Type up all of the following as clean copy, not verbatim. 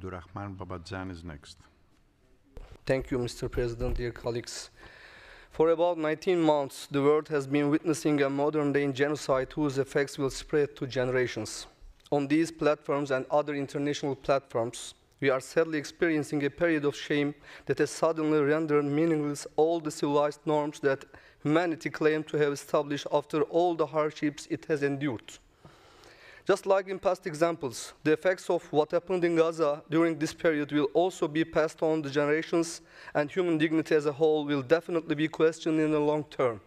Abdurrahman. Babacan is next. Thank you, Mr. President, dear colleagues. For about 19 months, the world has been witnessing a modern-day genocide whose effects will spread to generations. On these platforms and other international platforms, we are sadly experiencing a period of shame that has suddenly rendered meaningless all the civilized norms that humanity claimed to have established after all the hardships it has endured. Just like in past examples, the effects of what happened in Gaza during this period will also be passed on to generations, and human dignity as a whole will definitely be questioned in the long term.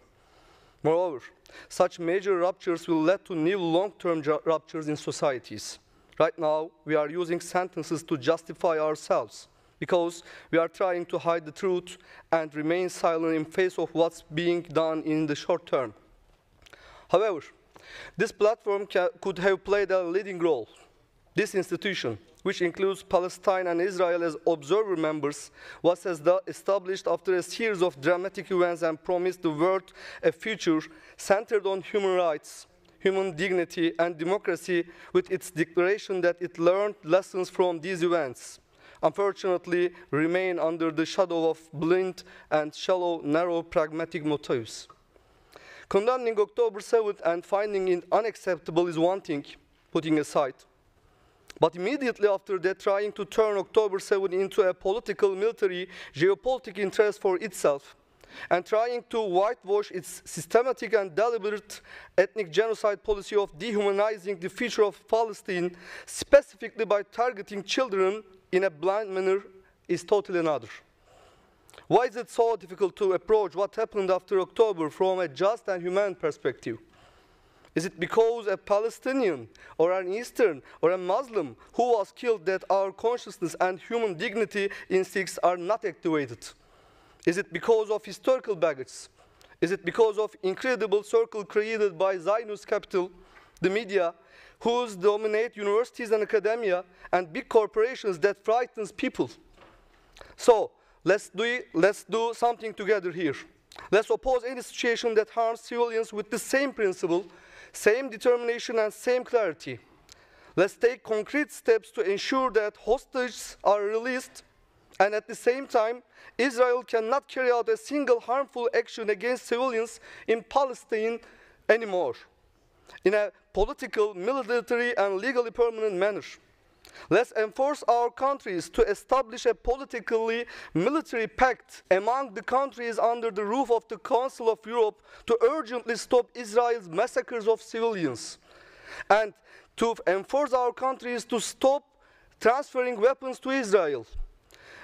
Moreover, such major ruptures will lead to new long-term ruptures in societies. Right now, we are using sentences to justify ourselves because we are trying to hide the truth and remain silent in face of what's being done in the short term. However, this platform could have played a leading role. This institution, which includes Palestine and Israel as observer members, was established after a series of dramatic events and promised the world a future centered on human rights, human dignity, and democracy, with its declaration that it learned lessons from these events. Unfortunately, remain under the shadow of blind and shallow, narrow, pragmatic motives. Condemning October 7th and finding it unacceptable is one thing, putting aside. But immediately after that, trying to turn October 7th into a political, military, geopolitical interest for itself, and trying to whitewash its systematic and deliberate ethnic genocide policy of dehumanizing the future of Palestine, specifically by targeting children in a blind manner, is totally another. Why is it so difficult to approach what happened after October from a just and humane perspective? Is it because a Palestinian or an Eastern or a Muslim who was killed that our consciousness and human dignity instincts are not activated? Is it because of historical baggage? Is it because of incredible circle created by Zionist capital, the media, whose dominate universities and academia, and big corporations that frightens people? So, let's do something together here. Let's oppose any situation that harms civilians with the same principle, same determination, and same clarity. Let's take concrete steps to ensure that hostages are released, and at the same time, Israel cannot carry out a single harmful action against civilians in Palestine anymore, in a political, military, and legally permanent manner. Let's enforce our countries to establish a politically military pact among the countries under the roof of the Council of Europe to urgently stop Israel's massacres of civilians, and to enforce our countries to stop transferring weapons to Israel,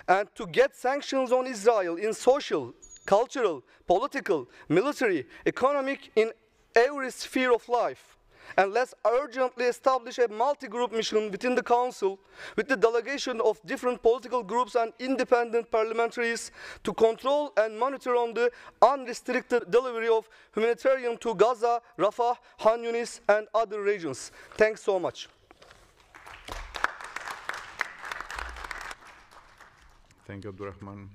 and to get sanctions on Israel in social, cultural, political, military, economic, in every sphere of life. And let's urgently establish a multi-group mission within the Council with the delegation of different political groups and independent parliamentaries to control and monitor on the unrestricted delivery of humanitarian to Gaza, Rafah, Han Yunis, and other regions. Thanks so much. Thank you, Abdurrahman.